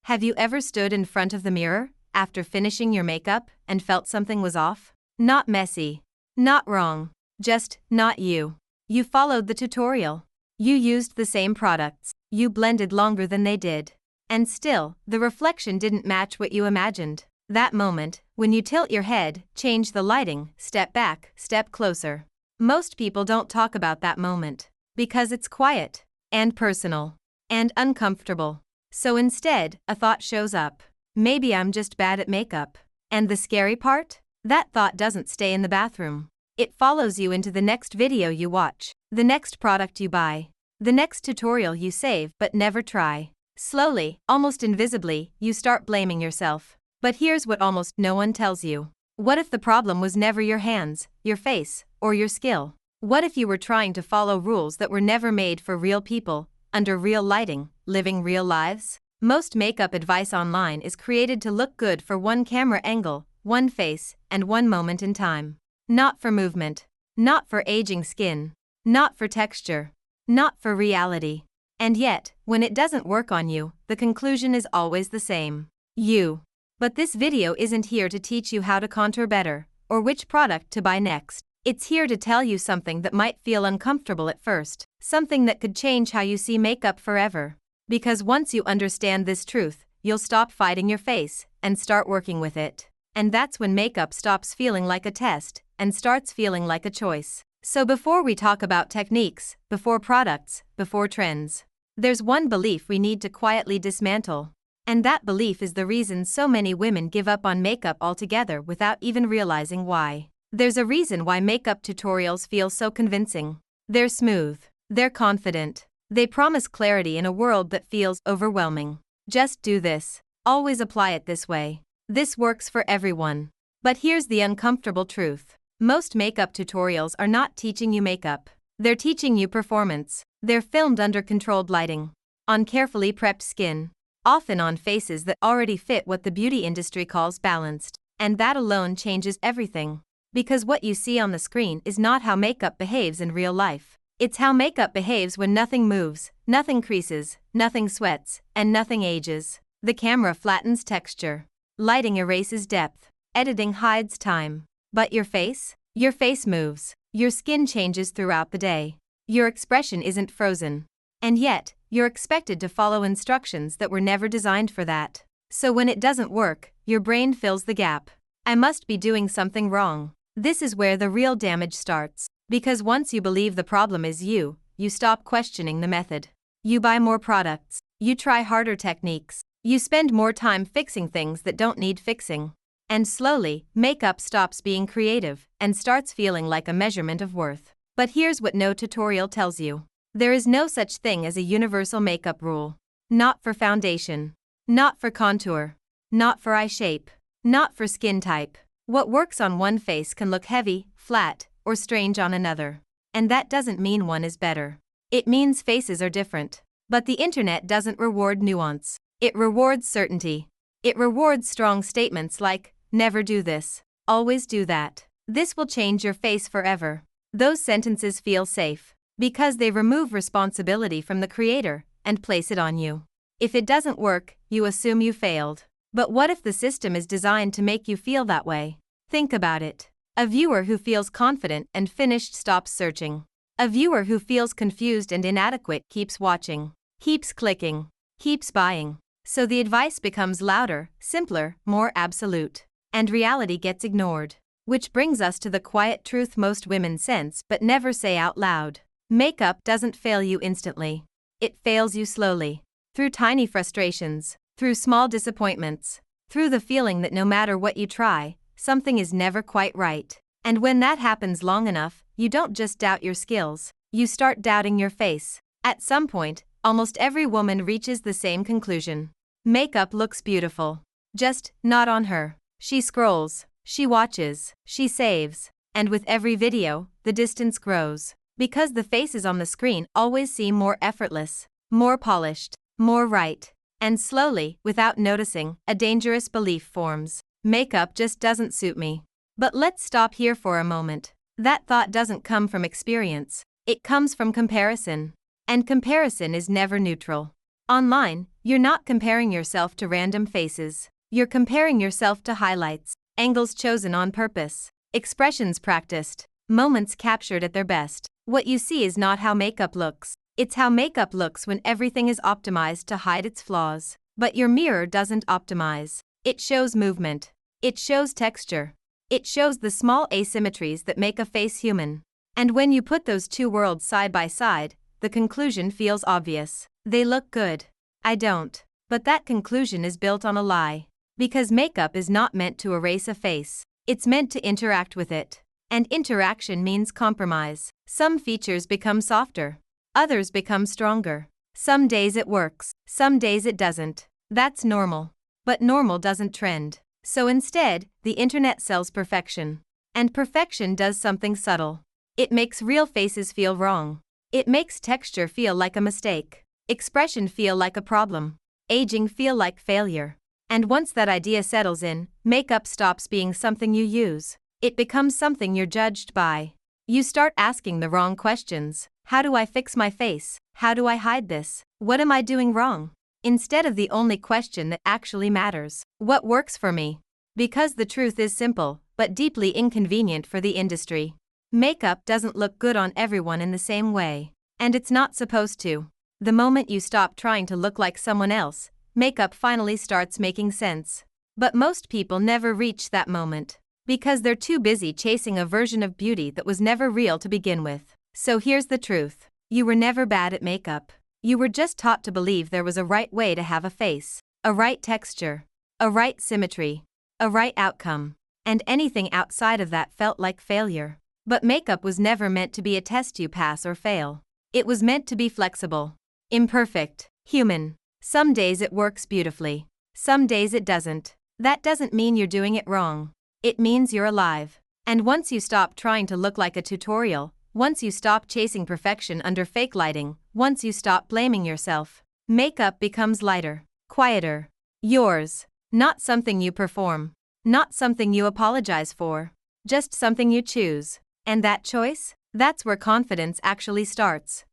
Have you ever stood in front of the mirror after finishing your makeup and felt something was off? Not messy. Not wrong. Just not you. You followed the tutorial. You used the same products. You blended longer than they did. And still, the reflection didn't match what you imagined. That moment, when you tilt your head, change the lighting, step back, step closer. Most people don't talk about that moment. Because it's quiet, and personal, and uncomfortable. So instead, a thought shows up. Maybe I'm just bad at makeup. And the scary part? That thought doesn't stay in the bathroom. It follows you into the next video you watch, the next product you buy, the next tutorial you save but never try. Slowly, almost invisibly, you start blaming yourself. But here's what almost no one tells you. What if the problem was never your hands, your face, or your skill? What if you were trying to follow rules that were never made for real people, under real lighting, living real lives? Most makeup advice online is created to look good for one camera angle, one face, and one moment in time. Not for movement. Not for aging skin. Not for texture. Not for reality. And yet, when it doesn't work on you, the conclusion is always the same. You. But this video isn't here to teach you how to contour better, or which product to buy next. It's here to tell you something that might feel uncomfortable at first, something that could change how you see makeup forever. Because once you understand this truth, you'll stop fighting your face and start working with it. And that's when makeup stops feeling like a test and starts feeling like a choice. So before we talk about techniques, before products, before trends, there's one belief we need to quietly dismantle. And that belief is the reason so many women give up on makeup altogether without even realizing why. There's a reason why makeup tutorials feel so convincing. They're smooth. They're confident. They promise clarity in a world that feels overwhelming. Just do this. Always apply it this way. This works for everyone. But here's the uncomfortable truth. Most makeup tutorials are not teaching you makeup. They're teaching you performance. They're filmed under controlled lighting, on carefully prepped skin, often on faces that already fit what the beauty industry calls balanced. And that alone changes everything. Because what you see on the screen is not how makeup behaves in real life. It's how makeup behaves when nothing moves, nothing creases, nothing sweats, and nothing ages. The camera flattens texture. Lighting erases depth. Editing hides time. But your face? Your face moves. Your skin changes throughout the day. Your expression isn't frozen. And yet, you're expected to follow instructions that were never designed for that. So when it doesn't work, your brain fills the gap. I must be doing something wrong. This is where the real damage starts. Because once you believe the problem is you stop questioning the method. You buy more products. You try harder techniques. You spend more time fixing things that don't need fixing. And slowly, makeup stops being creative and starts feeling like a measurement of worth. But here's what no tutorial tells you. There is no such thing as a universal makeup rule. Not for foundation. Not for contour. Not for eye shape. Not for skin type. What works on one face can look heavy, flat, or strange on another. And that doesn't mean one is better. It means faces are different. But the internet doesn't reward nuance. It rewards certainty. It rewards strong statements like, never do this, always do that. This will change your face forever. Those sentences feel safe. Because they remove responsibility from the creator and place it on you. If it doesn't work, you assume you failed. But what if the system is designed to make you feel that way? Think about it. A viewer who feels confident and finished stops searching. A viewer who feels confused and inadequate keeps watching, keeps clicking, keeps buying. So the advice becomes louder, simpler, more absolute. And reality gets ignored. Which brings us to the quiet truth most women sense but never say out loud. Makeup doesn't fail you instantly. It fails you slowly. Through tiny frustrations. Through small disappointments. Through the feeling that no matter what you try, something is never quite right. And when that happens long enough, you don't just doubt your skills, you start doubting your face. At some point, almost every woman reaches the same conclusion. Makeup looks beautiful. Just not on her. She scrolls, she watches, she saves. And with every video, the distance grows. Because the faces on the screen always seem more effortless, more polished, more right. And slowly, without noticing, a dangerous belief forms. Makeup just doesn't suit me. But let's stop here for a moment. That thought doesn't come from experience. It comes from comparison. And comparison is never neutral. Online, you're not comparing yourself to random faces. You're comparing yourself to highlights, angles chosen on purpose, expressions practiced, moments captured at their best. What you see is not how makeup looks. It's how makeup looks when everything is optimized to hide its flaws. But your mirror doesn't optimize. It shows movement. It shows texture. It shows the small asymmetries that make a face human. And when you put those two worlds side by side, the conclusion feels obvious. They look good. I don't. But that conclusion is built on a lie. Because makeup is not meant to erase a face. It's meant to interact with it. And interaction means compromise. Some features become softer. Others become stronger. Some days it works. Some days it doesn't. That's normal. But normal doesn't trend. So instead, the internet sells perfection. And perfection does something subtle. It makes real faces feel wrong. It makes texture feel like a mistake. Expression feel like a problem. Aging feel like failure. And once that idea settles in, makeup stops being something you use. It becomes something you're judged by. You start asking the wrong questions. How do I fix my face? How do I hide this? What am I doing wrong? Instead of the only question that actually matters. What works for me? Because the truth is simple, but deeply inconvenient for the industry. Makeup doesn't look good on everyone in the same way. And it's not supposed to. The moment you stop trying to look like someone else, makeup finally starts making sense. But most people never reach that moment. Because they're too busy chasing a version of beauty that was never real to begin with. So here's the truth. You were never bad at makeup. You were just taught to believe there was a right way to have a face, a right texture, a right symmetry, a right outcome. And anything outside of that felt like failure. But makeup was never meant to be a test you pass or fail. It was meant to be flexible, imperfect, human. Some days it works beautifully. Some days it doesn't. That doesn't mean you're doing it wrong. It means you're alive. And once you stop trying to look like a tutorial, once you stop chasing perfection under fake lighting, once you stop blaming yourself, makeup becomes lighter, quieter. Yours. Not something you perform. Not something you apologize for. Just something you choose. And that choice? That's where confidence actually starts.